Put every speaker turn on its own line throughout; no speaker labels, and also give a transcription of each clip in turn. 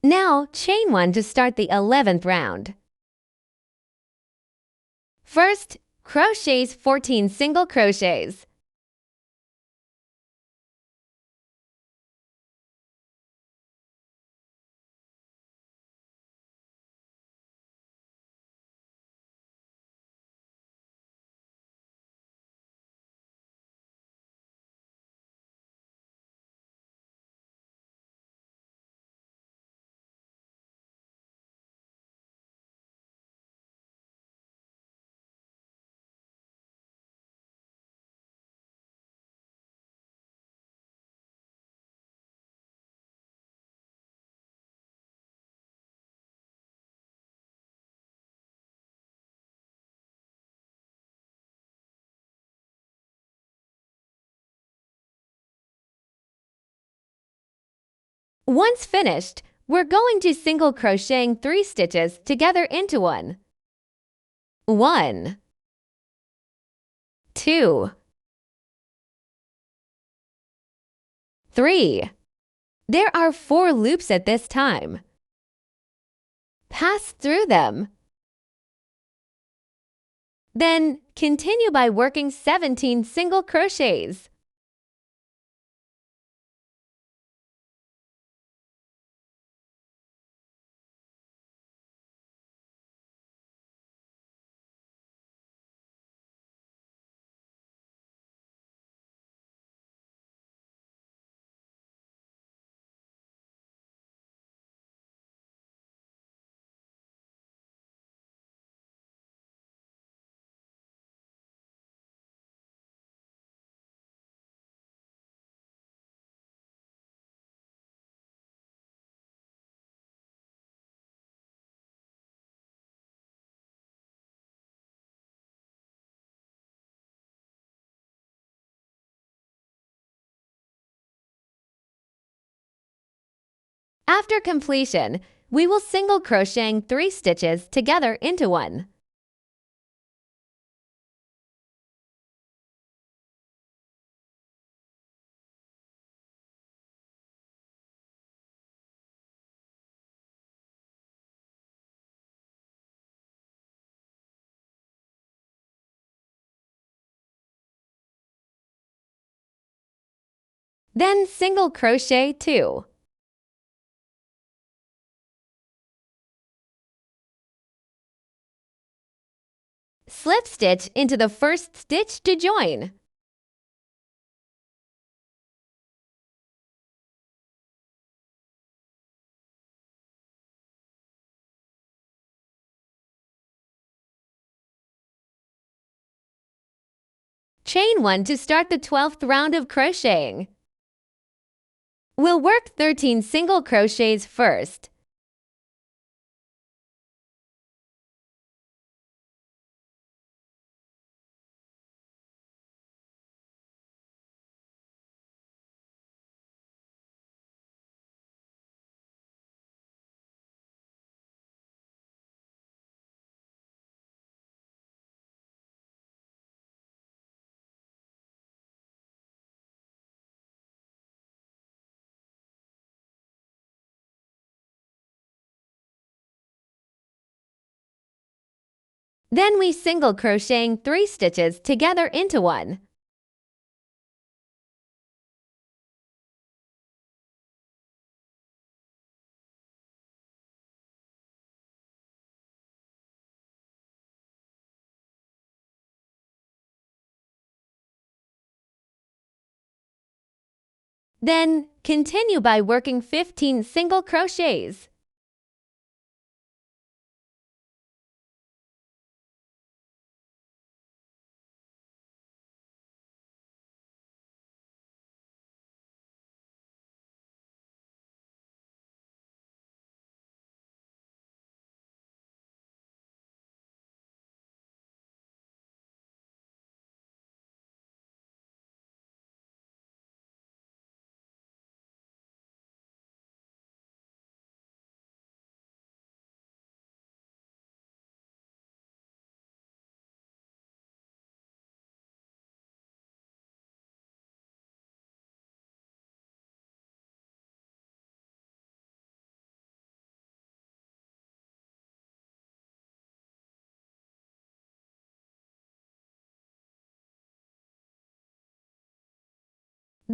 Now, chain 1 to start the 11th round. First, crochets 14 single crochets. Once finished, we're going to single crocheting 3 stitches together into one. 1, 2, 3. There are 4 loops at this time. Pass through them. Then continue by working 17 single crochets. After completion, we will single crocheting 3 stitches together into one. Then single crochet 2. Slip stitch into the first stitch to join. Chain 1 to start the 12th round of crocheting. We'll work 13 single crochets first. Then we single crocheting 3 stitches together into one. Then continue by working 15 single crochets.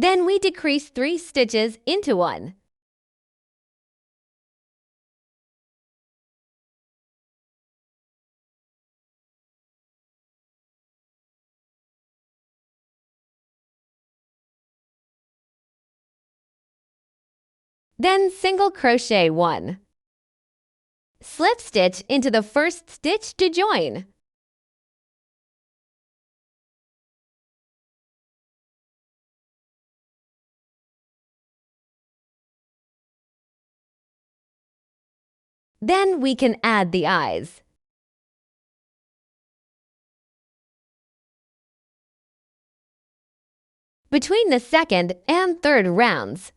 Then we decrease 3 stitches into 1. Then single crochet 1. Slip stitch into the first stitch to join. Then we can add the eyes. Between the second and third rounds,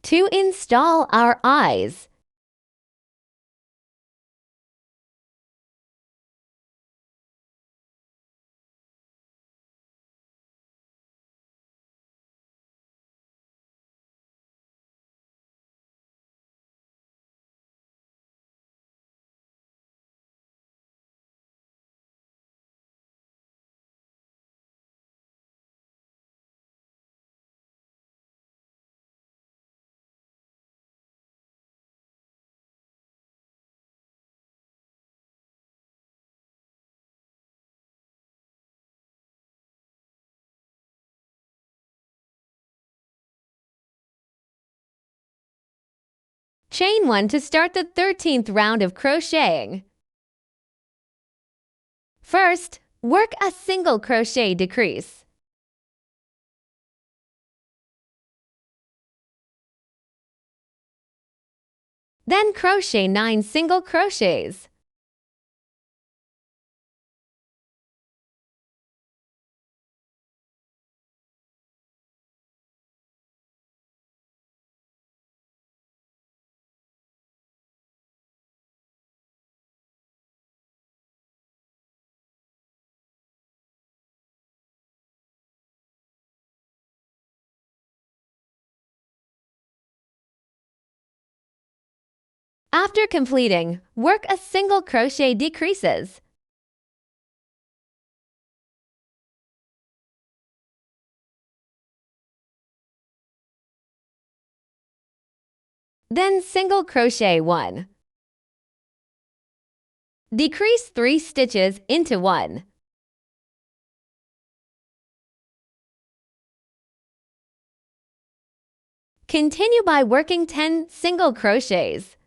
to install our eyes, chain 1 to start the 13th round of crocheting. First, work a single crochet decrease. Then crochet 9 single crochets. After completing, work a single crochet decreases. Then single crochet 1. Decrease 3 stitches into 1. Continue by working 10 single crochets.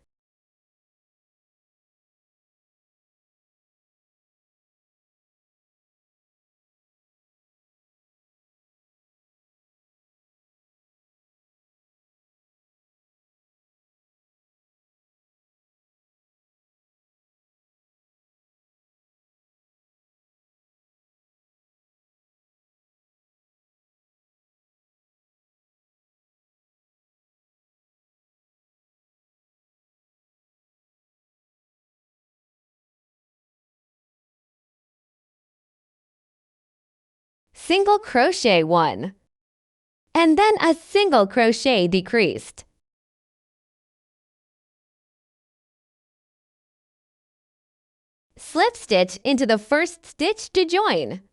Single crochet 1. And then a single crochet decreased. Slip stitch into the first stitch to join.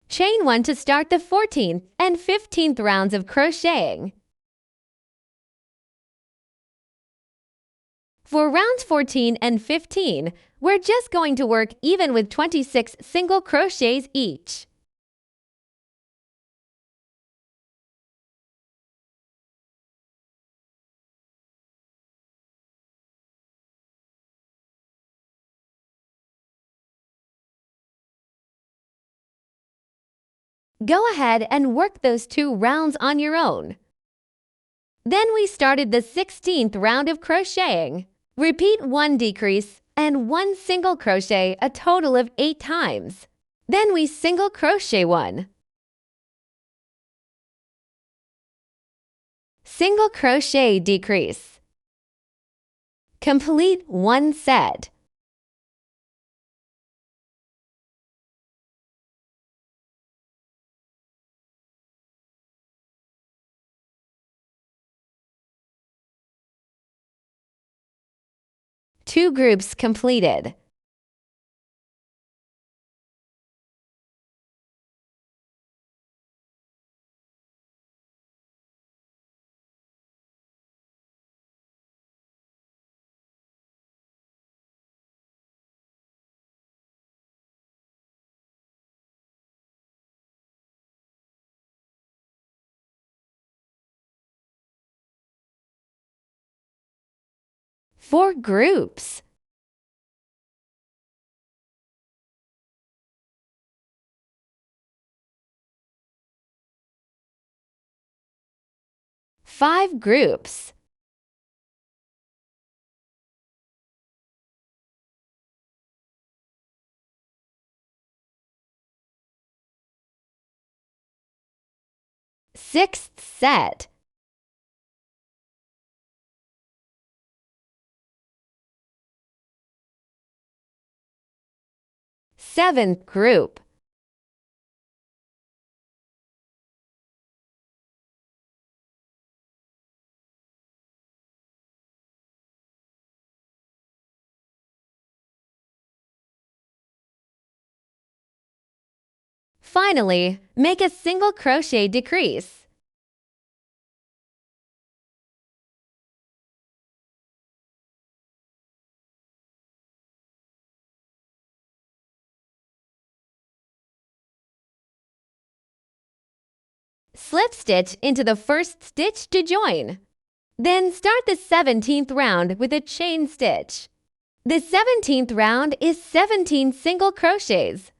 Chain 1 to start the 14th and 15th rounds of crocheting. For rounds 14 and 15, we're just going to work even with 26 single crochets each. Go ahead and work those 2 rounds on your own. Then we started the 16th round of crocheting. Repeat 1 decrease and 1 single crochet a total of 8 times. Then we single crochet 1. Single crochet decrease. Complete 1 set. 2 groups completed. Four groups. Five groups. Sixth set. Seventh group. Finally, make a single crochet decrease. Slip stitch into the first stitch to join. Then start the 17th round with a chain stitch. The 17th round is 17 single crochets.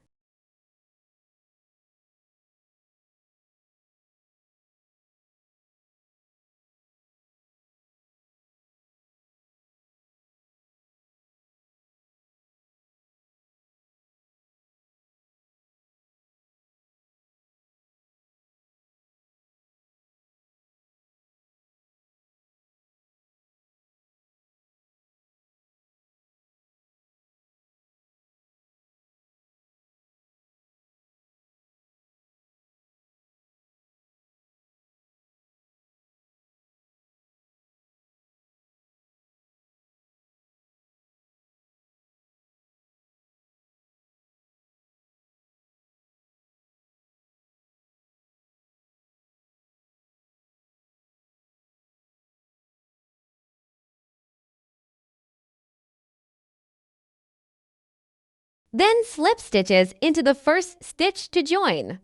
Then slip stitches into the first stitch to join.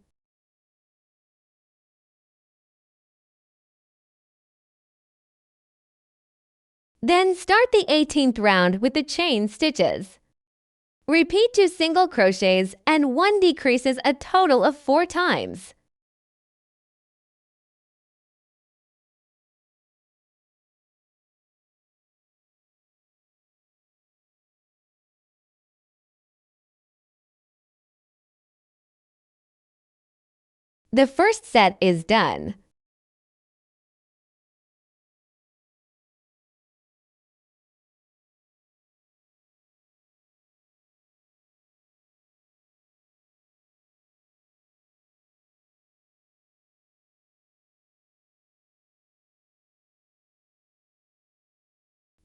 Then start the 18th round with the chain stitches. Repeat 2 single crochets and 1 decreases a total of 4 times. The first set is done.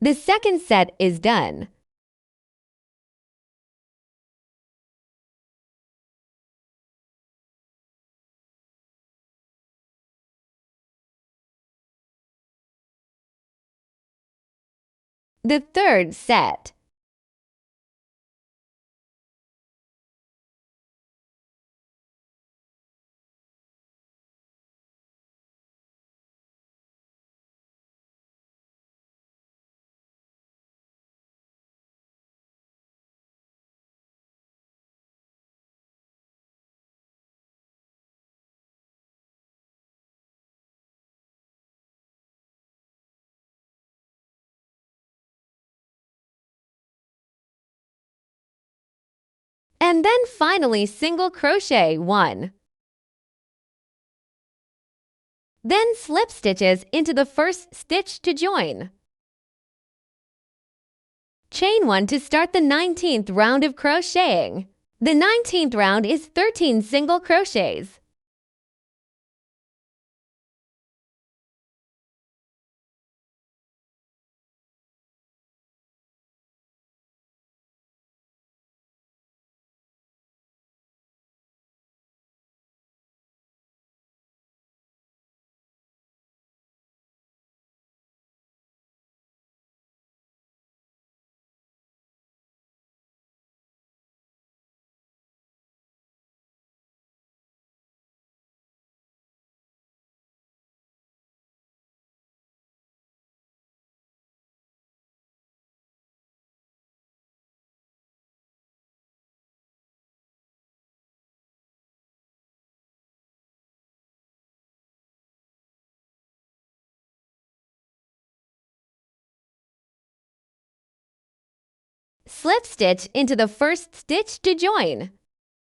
The second set is done. The third set. And then finally single crochet 1. Then slip stitches into the first stitch to join. Chain 1 to start the 19th round of crocheting. The 19th round is 13 single crochets. Slip stitch into the first stitch to join.